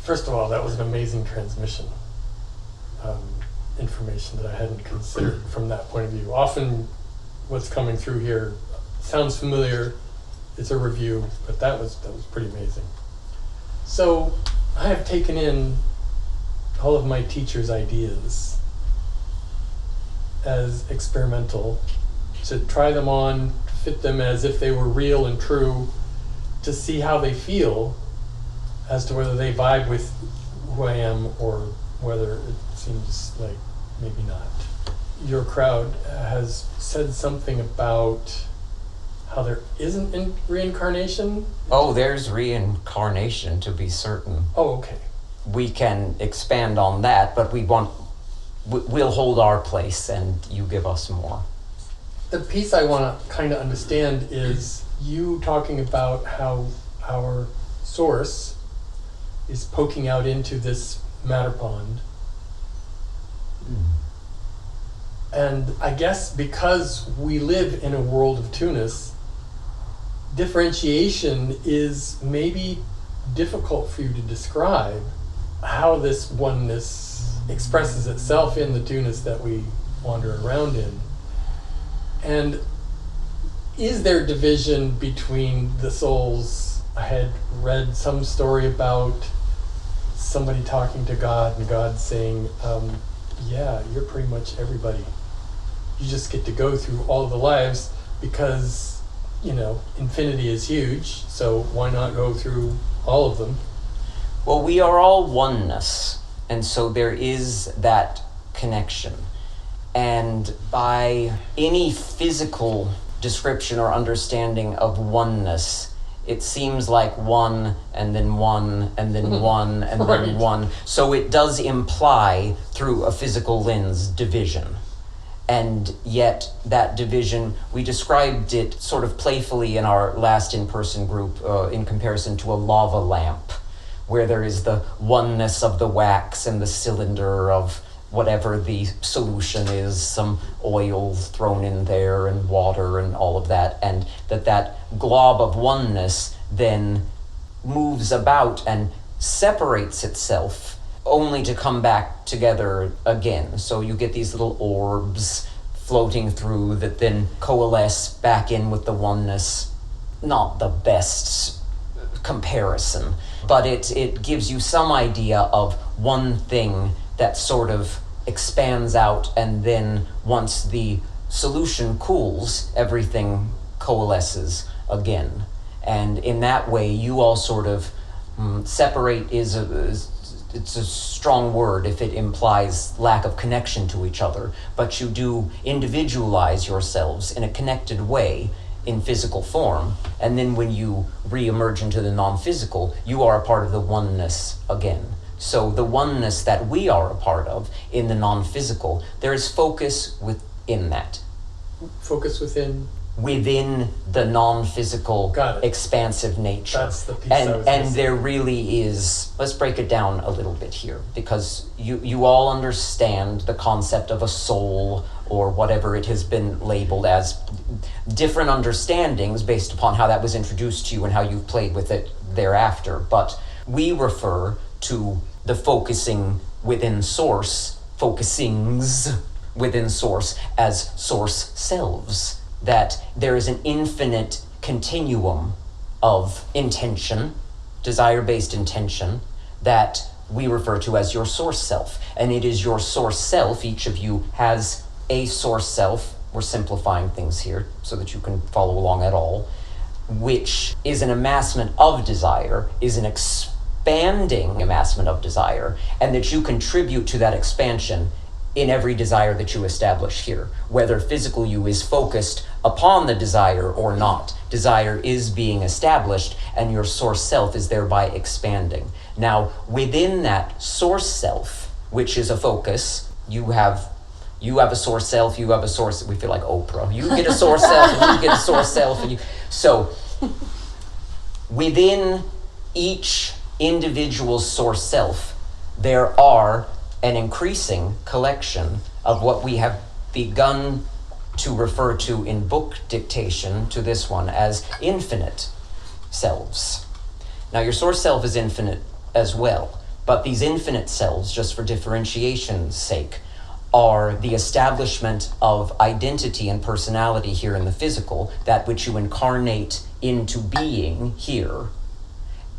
First of all, that was an amazing transmission. Information that I hadn't considered from that point of view. Often what's coming through here sounds familiar, it's a review, but that was pretty amazing. So I have taken in all of my teachers' ideas as experimental, to try them on, to fit them as if they were real and true, to see how they feel as to whether they vibe with who I am or whether it seems like maybe not. Your crowd has said something about how there isn't reincarnation. Oh, there's reincarnation, to be certain. Oh, okay. We can expand on that, but we'll hold our place and you give us more. The piece I want to kind of understand is you talking about how our source is poking out into this matter pond. And I guess because we live in a world of two-ness, differentiation is maybe difficult for you to describe how this oneness expresses itself in the two-ness that we wander around in. And is there division between the souls? I had read some story about somebody talking to God and God saying, yeah, you're pretty much everybody. You just get to go through all of the lives because, infinity is huge, so why not go through all of them? Well, we are all oneness, and so there is that connection. And by any physical description or understanding of oneness, it seems like one, and then one, and then one, and right. then one. So it does imply, through a physical lens, division. And yet that division, we described it sort of playfully in our last in-person group in comparison to a lava lamp, where there is the oneness of the wax and the cylinder of whatever the solution is, some oil thrown in there and water and all of that, and that glob of oneness then moves about and separates itself only to come back together again. So you get these little orbs floating through that then coalesce back in with the oneness. Not the best comparison, but it gives you some idea of one thing that sort of expands out, and then once the solution cools, everything coalesces again. And in that way, you all sort of separate it's a strong word if it implies lack of connection to each other, but you do individualize yourselves in a connected way in physical form, and then when you re-emerge into the non-physical, you are a part of the oneness again. So the oneness that we are a part of in the non-physical, there is focus within that. Focus within the non-physical expansive nature. That's the piece and there really is, let's break it down a little bit here, because you all understand the concept of a soul or whatever it has been labeled as, different understandings based upon how that was introduced to you and how you've played with it thereafter. But we refer to the focusing within source, focusings within source as source selves. That there is an infinite continuum of intention, desire-based intention, that we refer to as your source self. And it is your source self, each of you has a source self, we're simplifying things here so that you can follow along at all, which is an amassment of desire, is an expanding amassment of desire, and that you contribute to that expansion in every desire that you establish here, whether physical you is focused upon the desire or not. Desire is being established, and your source self is thereby expanding. Now, within that source self, which is a focus, you have a source self, you have a source, we feel like Oprah. You get a source self, and you get a source self, and so within each individual source self, there are an increasing collection of what we have begun to refer to in book dictation to this one as infinite selves. Now, your source self is infinite as well, But these infinite selves, just for differentiation's sake, are the establishment of identity and personality here in the physical, that which you incarnate into being here,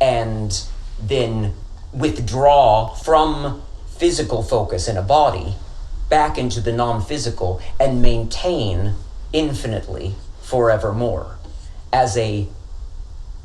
and then withdraw from physical focus in a body back into the non-physical and maintain infinitely forevermore as a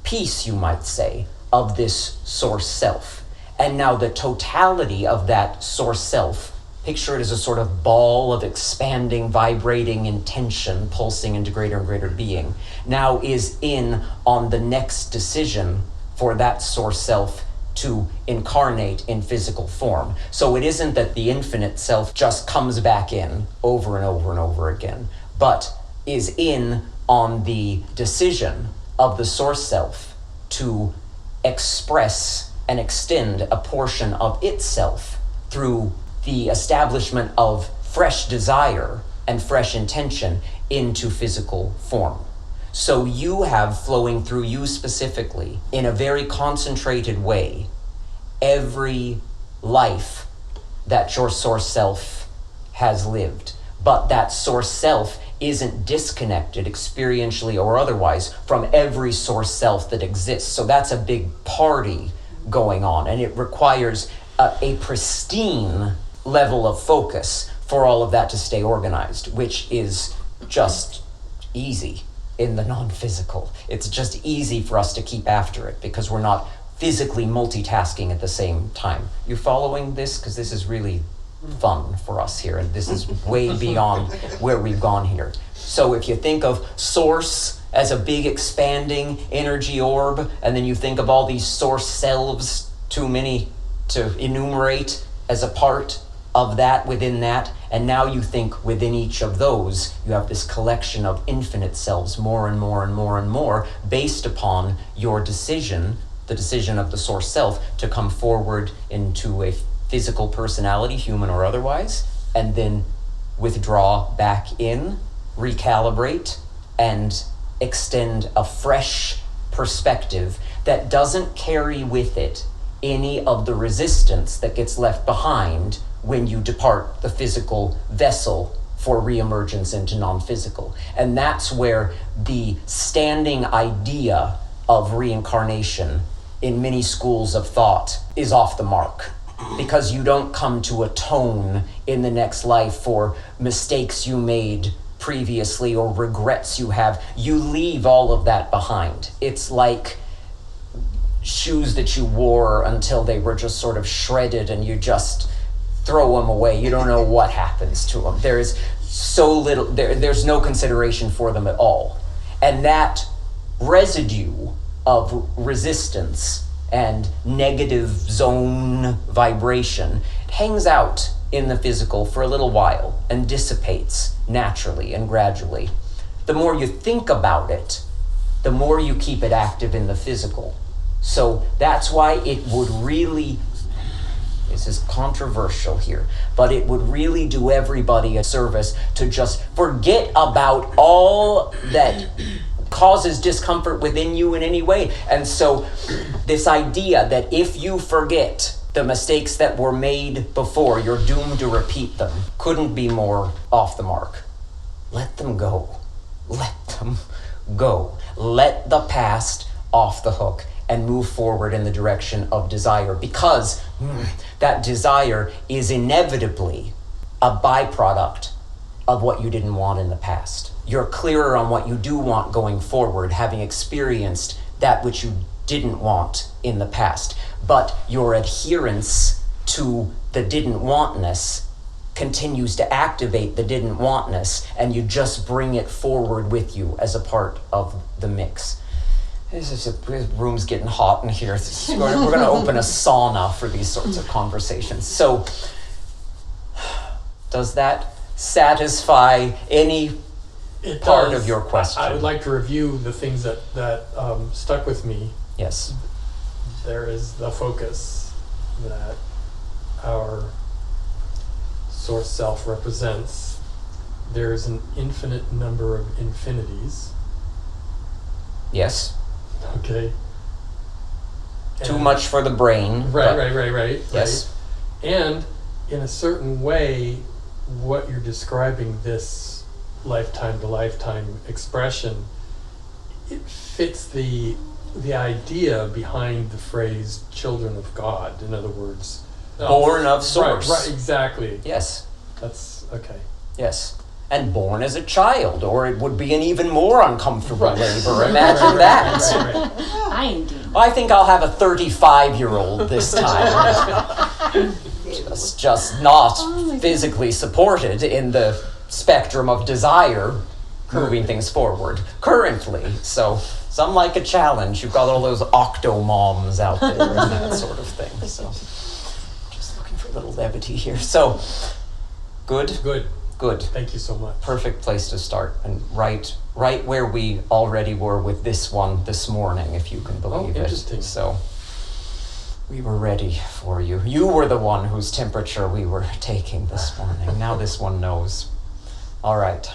piece, you might say, of this source self. And now the totality of that source self, picture it as a sort of ball of expanding, vibrating intention, pulsing into greater and greater being, now is in on the next decision for that source self to incarnate in physical form. So it isn't that the infinite self just comes back in over and over and over again, but is in on the decision of the source self to express and extend a portion of itself through the establishment of fresh desire and fresh intention into physical form. So you have flowing through you specifically, in a very concentrated way, every life that your source self has lived. But that source self isn't disconnected experientially or otherwise from every source self that exists. So that's a big party going on, and it requires a pristine level of focus for all of that to stay organized, which is just easy in the non-physical. It's just easy for us to keep after it because we're not physically multitasking at the same time. You following this? Because this is really fun for us here, and this is way beyond where we've gone here. So if you think of source as a big expanding energy orb, and then you think of all these source selves, too many to enumerate, as a part of that within that, and now you think within each of those you have this collection of infinite selves, more and more and more and more, based upon your decision, the decision of the source self, to come forward into a physical personality, human or otherwise, and then withdraw back in, recalibrate, and extend a fresh perspective that doesn't carry with it any of the resistance that gets left behind when you depart the physical vessel for reemergence into non-physical. And that's where the standing idea of reincarnation in many schools of thought is off the mark, because you don't come to atone in the next life for mistakes you made previously or regrets you have. You leave all of that behind. It's like shoes that you wore until they were just sort of shredded and you just throw them away. You don't know what happens to them. There's so little, there's no consideration for them at all. And that residue of resistance and negative zone vibration hangs out in the physical for a little while and dissipates naturally and gradually. The more you think about it, the more you keep it active in the physical. So that's why it would really, this is controversial here, but it would really do everybody a service to just forget about all that causes discomfort within you in any way. And so this idea that if you forget the mistakes that were made before, you're doomed to repeat them, couldn't be more off the mark. Let them go. Let them go. Let the past off the hook and move forward in the direction of desire, because that desire is inevitably a byproduct of what you didn't want in the past. You're clearer on what you do want going forward, having experienced that which you didn't want in the past. But your adherence to the didn't wantness continues to activate the didn't wantness, and you just bring it forward with you as a part of the mix. This room's getting hot in here. We're going to open a sauna for these sorts of conversations. So, does that satisfy any part of your question? I would like to review the things that stuck with me. Yes. There is the focus that our source self represents. There is an infinite number of infinities. Yes. Okay. Too much for the brain. Right. Yes. Right. And in a certain way, what you're describing, this lifetime to lifetime expression, it fits the idea behind the phrase "children of God." In other words, born of source. Right, exactly. Yes. That's okay. Yes. And born as a child, or it would be an even more uncomfortable Right. labor. Imagine that. Right. I indeed. I think I'll have a 35-year-old this time. just not physically supported in the spectrum of desire moving things forward currently. So some like a challenge. You've got all those octo-moms out there and that sort of thing. So just looking for a little levity here. So good. Thank you so much. Perfect place to start, and right where we already were with this one this morning, if you can believe it. Interesting. So we were ready for you. You were the one whose temperature we were taking this morning. Now this one knows. All right.